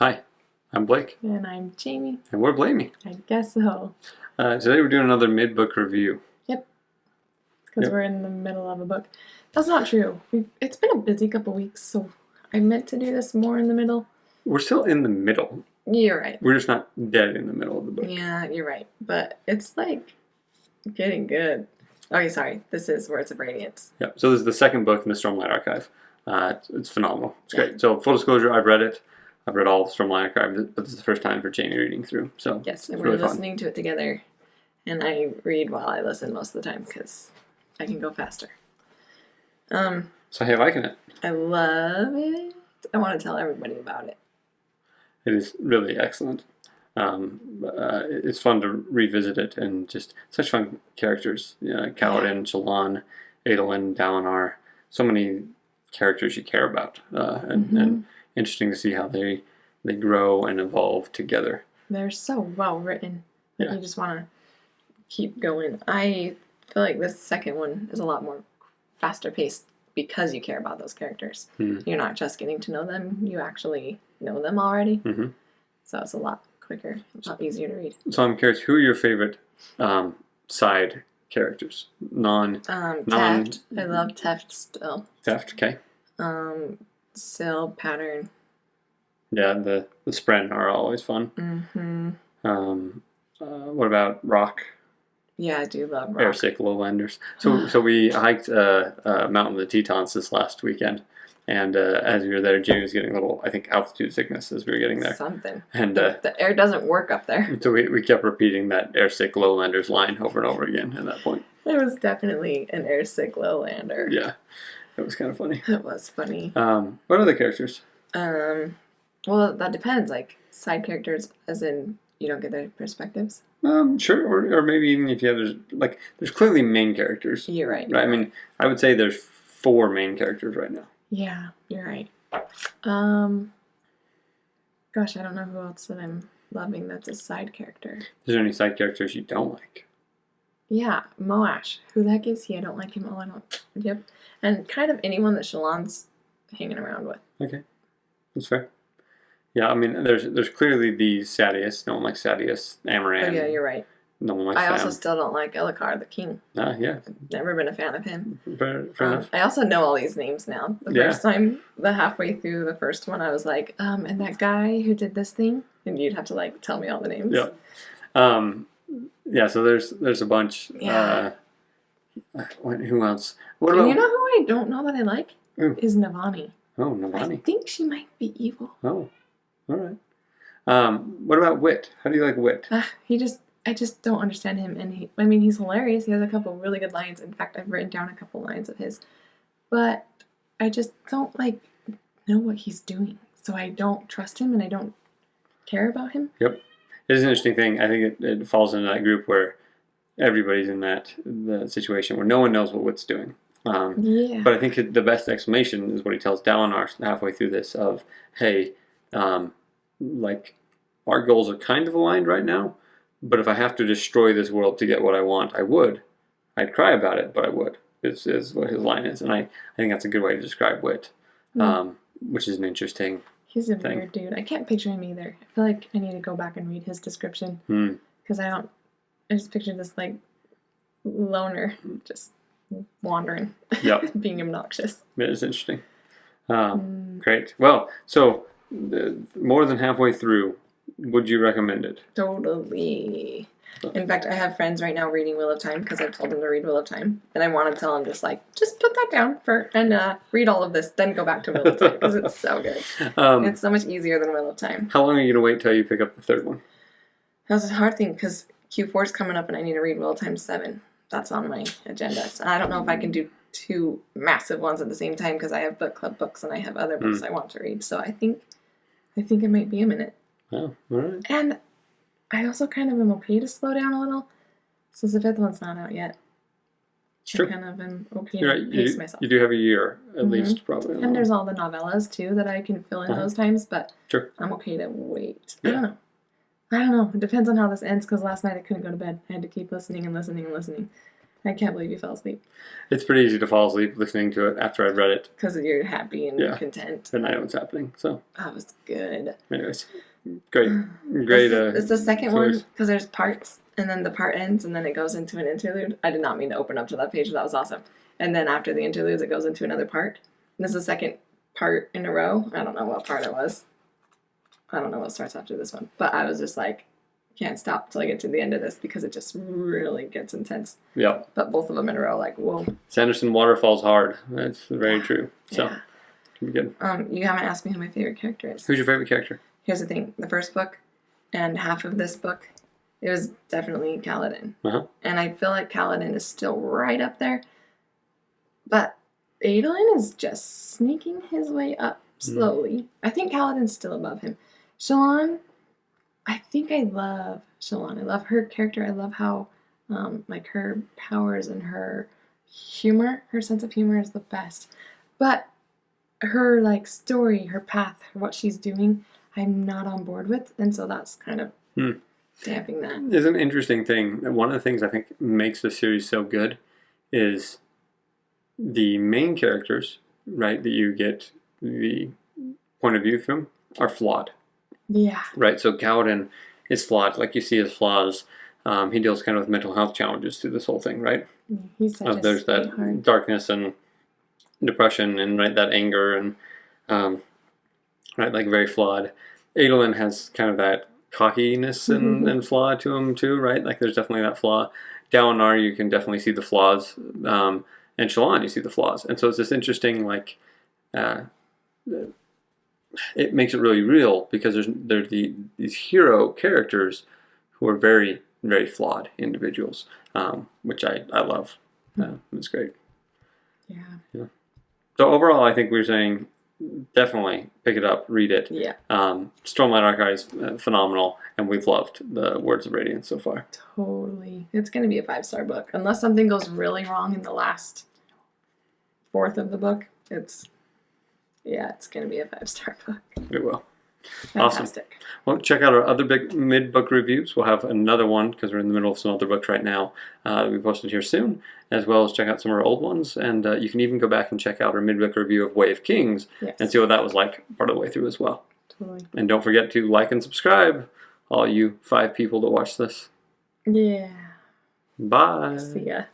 Hi, I'm Blake. And I'm Jamie. And we're Blamey. I guess so. Today we're doing another mid-book review. Yep. Because we're in the middle of a book. That's not true. It's been a busy couple weeks, so I meant to do this more in the middle. We're still in the middle. You're right. We're just not dead in the middle of the book. Yeah, you're right. But it's like getting good. Okay, sorry. This is Words of Radiance. Yep. So this is the second book in the Stormlight Archive. It's phenomenal. It's great. So full disclosure, I've read it. I've read all of Stormlight Archive, but this is the first time for Jamie reading through. So yes, and it's we're really listening to it together. And I read while I listen most of the time because I can go faster. So how you liking it? I love it. I want to tell everybody about it. It is really excellent. It's fun to revisit it, and just such fun characters. Kaladin, Shallan, Adolin, Dalinar. So many characters you care about, and interesting to see how they grow and evolve together. They're so well written. You just want to keep going. I feel like this second one is a lot more faster paced because you care about those characters. You're not just getting to know them, you actually know them already. So it's a lot quicker, a lot easier to read. So I'm curious, who are your favorite side characters? Teft. I love Teft still. Teft, okay. Syl, Pattern. Yeah, the Spren are always fun. What about Rock? Yeah, I do love Rock. Airsick Lowlanders. So we hiked Mountain of the Tetons this last weekend, and as we were there, Jamie was getting a little, I think, altitude sickness as we were getting there. Something. And the air doesn't work up there. So we kept repeating that Airsick Lowlanders line over and over again at that point. It was definitely an Airsick Lowlander. Yeah, it was kind of funny. It was funny. What other characters? Well, that depends. Like side characters, as in you don't get their perspectives. Sure, or maybe even if you have there's clearly main characters. You're right. Right. I mean, I would say there's 4 main characters right now. Yeah, you're right. Gosh, I don't know who else that I'm loving that's a side character. Is there any side characters you don't like? Yeah, Moash. Who the heck is he? I don't like him. Oh, I don't. Yep. And kind of anyone that Shallan's hanging around with. Okay, that's fair. Yeah, I mean, there's clearly the Sadeas. No one likes Sadeas. Amaran. Oh yeah, you're right. No one likes I Sam. also still don't like Elhokar the king. Yeah. I've never been a fan of him. Fair enough. I also know all these names now. The first time, halfway through the first one, I was like, and that guy who did this thing, and you'd have to like tell me all the names. Yeah. So there's a bunch. Yeah. Who else? You know who I don't know that I like? Ooh. Is Navani. Oh, Navani. I think she might be evil. Oh, all right. What about Wit? How do you like Wit? I just don't understand him, and he's hilarious. He has a couple really good lines. In fact, I've written down a couple lines of his, but I just don't know what he's doing. So I don't trust him, and I don't care about him. Yep, it is an interesting thing. I think it falls into that group where everybody's in the situation where no one knows what Wit's doing. But I think the best explanation is what he tells Dalinar halfway through this of, hey, our goals are kind of aligned right now, but if I have to destroy this world to get what I want, I would. I'd cry about it, but I would, is what his line is. And I think that's a good way to describe Wit, which is an interesting He's a weird dude. I can't picture him either. I feel like I need to go back and read his description. Because I just picture this, loner just wandering. Yep. Being obnoxious. It is interesting. Great. Well, so more than halfway through, would you recommend it? Totally. In fact, I have friends right now reading Wheel of Time because I've told them to read Wheel of Time. And I want to tell them just put that down and read all of this, then go back to Wheel of Time because it's so good. It's so much easier than Wheel of Time. How long are you going to wait till you pick up the third one? That's a hard thing because Q4 is coming up and I need to read Wheel of Time 7. That's on my agenda. So I don't know if I can do 2 massive ones at the same time because I have book club books and I have other books I want to read. So I think it might be a minute. Oh, all right. And I also kind of am okay to slow down a little since the 5th one's not out yet. Sure. I kind of am okay to pace myself. You do have a year, at least, probably. And there's all the novellas, too, that I can fill in those times, but I'm okay to wait. Yeah. I don't know. It depends on how this ends, because last night I couldn't go to bed. I had to keep listening and listening and listening. I can't believe you fell asleep. It's pretty easy to fall asleep listening to it after I've read it. Because you're happy and content. And I know what's happening. So that was good. Anyways, great. It's the second one because there's parts, and then the part ends, and then it goes into an interlude. I did not mean to open up to that page. That was awesome. And then after the interludes, it goes into another part. And this is the second part in a row. I don't know what part it was. I don't know what starts after this one. But I was just like, can't stop till I get to the end of this because it just really gets intense. Yeah. But both of them in a row, like, whoa. Sanderson waterfalls hard. That's very true. So, can be good. You haven't asked me who my favorite character is. Who's your favorite character? Here's the thing. The first book and half of this book, it was definitely Kaladin. Uh-huh. And I feel like Kaladin is still right up there. But Adolin is just sneaking his way up slowly. I think Kaladin's still above him. Shallan, I think I love Shallan. I love her character. I love how, like, her powers and her humor, her sense of humor is the best. But her, like, story, her path, what she's doing, I'm not on board with. And so that's kind of damping that. It's an interesting thing. One of the things I think makes the series so good is the main characters, right, that you get the point of view from are flawed. Yeah. Right, so Kaladin is flawed. Like, you see his flaws. He deals kind of with mental health challenges through this whole thing, right? He's such a there's that darkness and depression and that anger and like very flawed. Adolin has kind of that cockiness and flaw to him too, right? Like, there's definitely that flaw. Dalinar, you can definitely see the flaws, and Shallan, you see the flaws, and so it's this interesting, like, it makes it really real because there's these hero characters who are very, very flawed individuals, which I love. It's great. Yeah. So overall, I think we're saying definitely pick it up, read it. Yeah. Stormlight Archives, phenomenal, and we've loved the Words of Radiance so far. Totally. It's going to be a 5-star book. Unless something goes really wrong in the last fourth of the book, it's going to be a 5-star book. It will. Fantastic. Awesome. Well, check out our other big mid-book reviews. We'll have another one because we're in the middle of some other books right now that we posted here soon, as well as check out some of our old ones. And you can even go back and check out our mid-book review of Way of Kings and see what that was like part of the way through as well. Totally. And don't forget to like and subscribe, all you 5 people that watch this. Yeah. Bye. See ya.